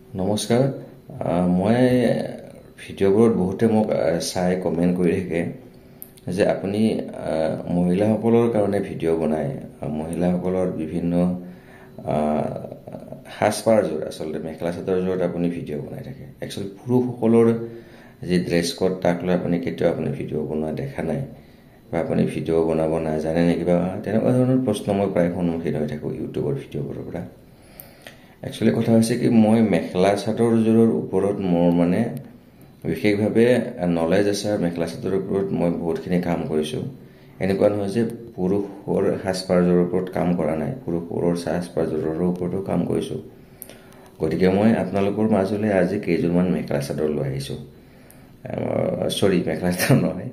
নমস্কাৰ মই ভিডিঅ'বোৰত বহুতে মোক চাই কমেন্ট কৰি থাকে যে আপুনি মহিলাসকলৰ কাৰণে ভিডিঅ' বনায় মহিলাসকলৰ বিভিন্ন সাজপাৰযোৰ আচলতে মেখেলা চাদৰযোৰত আপুনি ভিডিঅ' বনাই থাকে একচুৱেলি পুৰুষসকলৰ যি ড্ৰেছ কোড তাক লৈ আপুনি কেতিয়াও আপুনি ভিডিঅ' বনোৱা দেখা নাই বা আপুনি ভিডিঅ' বনাব নাজানে নেকি বা তেনেকুৱা ধৰণৰ প্ৰশ্ন মই প্ৰায় সন্মুখীন হৈ থাকোঁ ইউটিউবৰ ভিডিঅ'বোৰৰ পৰা একচুৱেলি কথা হৈছে কি মই মেখেলা চাদৰযোৰৰ ওপৰত মোৰ মানে বিশেষভাৱে নলেজ আছে মেখেলা চাদৰৰ ওপৰত মই বহুতখিনি কাম কৰিছোঁ এনেকুৱা নহয় যে পুৰুষৰ সাজপাৰযোৰৰ ওপৰত কাম কৰা নাই পুৰুষৰ সাজপাৰযোৰৰ ওপৰতো কাম কৰিছোঁ গতিকে মই আপোনালোকৰ মাজলৈ আজি কেইজনমান মেখেলা চাদৰ লৈ আহিছোঁ মেখেলা চাদৰ নহয়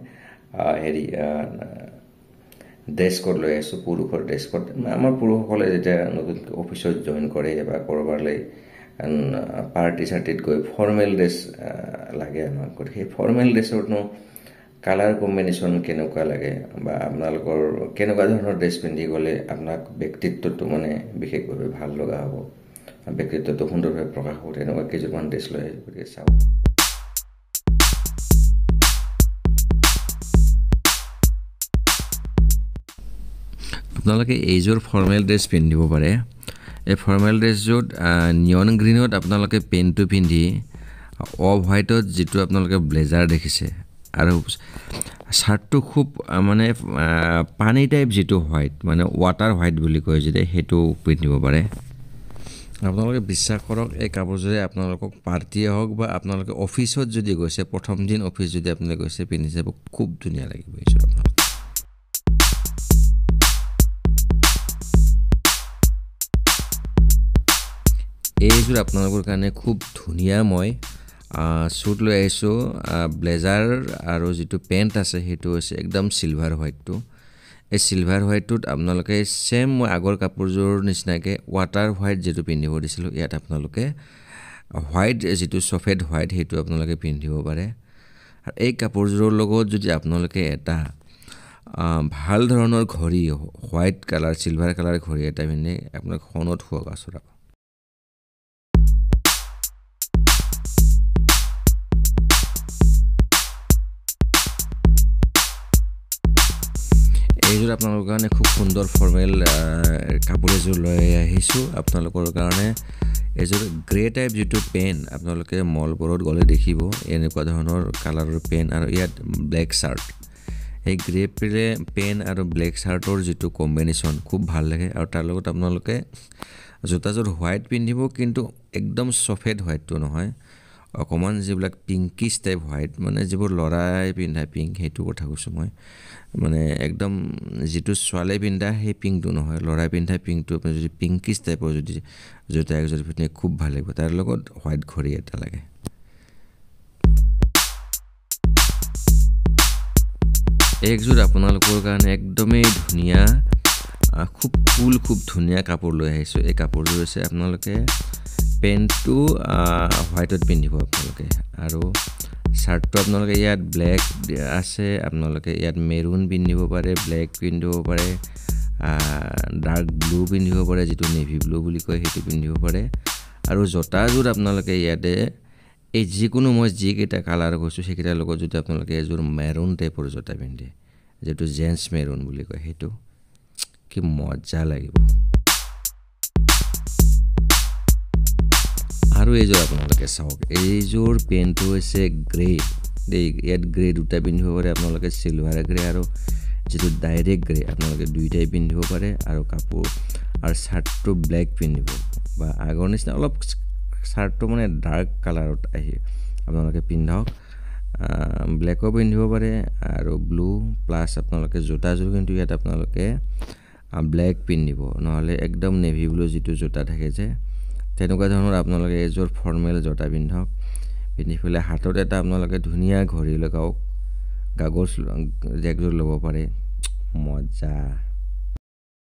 ড্ৰেছ কোড লৈ আহিছোঁ পুৰুষৰ ড্ৰেছ কোড আমাৰ পুৰুষসকলে যেতিয়া নতুন অফিচত জইন কৰে বা ক'ৰবালৈ পাৰ্টি চাৰ্টিত গৈ ফৰ্মেল ড্ৰেছ লাগে আমাক গতিকে সেই ফৰ্মেল ড্ৰেছৰনো কালাৰ কম্বিনেশ্যন কেনেকুৱা লাগে বা আপোনালোকৰ কেনেকুৱা ধৰণৰ ড্ৰেছ পিন্ধি গ'লে আপোনাক ব্যক্তিত্বটো মানে বিশেষভাৱে ভাল লগা হ'ব ব্যক্তিত্বটো সুন্দৰভাৱে প্ৰকাশ হ'ব তেনেকুৱা কেইজনমান ড্ৰেছ লৈ আহিছোঁ গতিকে চাওক আপোনালোকে এইযোৰ ফৰ্মেল ড্ৰেছ পিন্ধিব পাৰে এই ফৰ্মেল ড্ৰেছযোৰত নিয়ন গ্ৰীণত আপোনালোকে পেণ্টটো পিন্ধি অফ হোৱাইটত যিটো আপোনালোকে ব্লেজাৰ দেখিছে আৰু শ্বাৰ্টটো খুব মানে পানী টাইপ যিটো হোৱাইট মানে ৱাটাৰ হোৱাইট বুলি কয় যদি সেইটো পিন্ধিব পাৰে আপোনালোকে বিশ্বাস কৰক এই কাপোৰযোৰে আপোনালোকক পাৰ্টিয়ে হওক বা আপোনালোকে অফিচত যদি গৈছে প্ৰথম দিন অফিচ যদি আপোনালোকে গৈছে পিন্ধি যাব খুব ধুনীয়া লাগিব এইযোৰ আপোনালোক এইযোৰ আপোনালোকৰ কাৰণে খুব ধুনীয়া মই শ্বুট লৈ আহিছোঁ ব্লেজাৰ আৰু যিটো পেণ্ট আছে সেইটো হৈছে একদম চিলভাৰ হোৱাইটটো এই চিলভাৰ হোৱাইটটোত আপোনালোকে ছেম মই আগৰ কাপোৰযোৰ নিচিনাকৈ ৱাটাৰ হোৱাইট যিটো পিন্ধিব দিছিলোঁ ইয়াত আপোনালোকে হোৱাইট যিটো সফেদ হোৱাইট সেইটো আপোনালোকে পিন্ধিব পাৰে আৰু এই কাপোৰযোৰৰ লগত যদি আপোনালোকে এটা ভাল ধৰণৰ ঘড়ী হোৱাইট কালাৰ চিলভাৰ কালাৰ ঘড়ী এটা পিন্ধে আপোনাক সোণত শুৱাব আচৰা এইযোৰ আপোনালোকৰ কাৰণে খুব সুন্দৰ ফৰ্মেল কাপোৰ এযোৰ লৈ আহিছোঁ আপোনালোকৰ কাৰণে এইযোৰ গ্ৰে টাইপ যিটো পেণ্ট আপোনালোকে মলবোৰত গ'লে দেখিব এনেকুৱা ধৰণৰ কালাৰৰ পেণ্ট আৰু ইয়াত ব্লেক চাৰ্ট এই গ্ৰে পেণ্ট আৰু ব্লেক চাৰ্টৰ যিটো কম্বিনেশ্যন খুব ভাল লাগে আৰু তাৰ লগত আপোনালোকে জোতাযোৰ হোৱাইট পিন্ধিব কিন্তু একদম সফেদ হোৱাইটটো নহয় অকণমান যিবিলাক পিংকিছ টাইপ হোৱাইট মানে যিবোৰ ল'ৰাই পিন্ধা পিংক সেইটো কথা কৈছোঁ মই মানে একদম যিটো ছোৱালীয়ে পিন্ধা সেই পিংকটো নহয় ল'ৰাই পিন্ধা পিংকটো আপুনি যদি পিংকিছ টাইপৰ যদি জোতা এযোৰ পিন্ধে খুব ভাল লাগিব তাৰ লগত হোৱাইট ঘড়ী এটা লাগে একযোৰ আপোনালোকৰ কাৰণে একদমেই ধুনীয়া খুব কুল খুব ধুনীয়া কাপোৰ লৈ আহিছোঁ এই কাপোৰযোৰ হৈছে আপোনালোকে পেণ্টটো হোৱাইটত পিন্ধিব আপোনালোকে আৰু শ্বাৰ্টটো আপোনালোকে ইয়াত ব্লেক আছে আপোনালোকে ইয়াত মেৰুন পিন্ধিব পাৰে ব্লেক পিন্ধিব পাৰে ডাৰ্ক ব্লু পিন্ধিব পাৰে যিটো নেভি ব্লু বুলি কয় সেইটো পিন্ধিব পাৰে আৰু জোতাযোৰ আপোনালোকে ইয়াতে এই যিকোনো মই যিকেইটা কালাৰ কৈছোঁ সেইকেইটাৰ লগত যদি আপোনালোকে এযোৰ মেৰুন টাইপৰ জোতা পিন্ধে যিটো জেন্টছ মেৰুন বুলি কয় সেইটো কি মজা লাগিব আৰু এইযোৰ আপোনালোকে চাওক এইযোৰ পেণ্টটো হৈছে গ্ৰে ইয়াত গ্ৰে দুটা পিন্ধিব পাৰে আপোনালোকে চিলভাৰ গ্ৰে আৰু যিটো ডাইৰেক্ট গ্ৰে আপোনালোকে দুইটাই পিন্ধিব পাৰে আৰু কাপোৰ আৰু শ্বাৰ্টটো ব্লেক পিন্ধিব বা আগৰ নিচিনা অলপ শ্বাৰ্টটো মানে ডাৰ্ক কালাৰত আহি আপোনালোকে পিন্ধক ব্লেকো পিন্ধিব পাৰে আৰু ব্লু প্লাছ আপোনালোকে জোতাযোৰ কিন্তু ইয়াত আপোনালোকে ব্লেক পিন্ধিব নহ'লে একদম নেভি ব্লু যিটো জোতা থাকে যে তেনেকুৱা ধৰণৰ আপোনালোকে এযোৰ ফৰ্মেল জোতা পিন্ধক পিন্ধি পেলাই হাতত এটা আপোনালোকে ধুনীয়া ঘড়ী লগাওক কাগজ একযোৰ ল'ব পাৰে মজা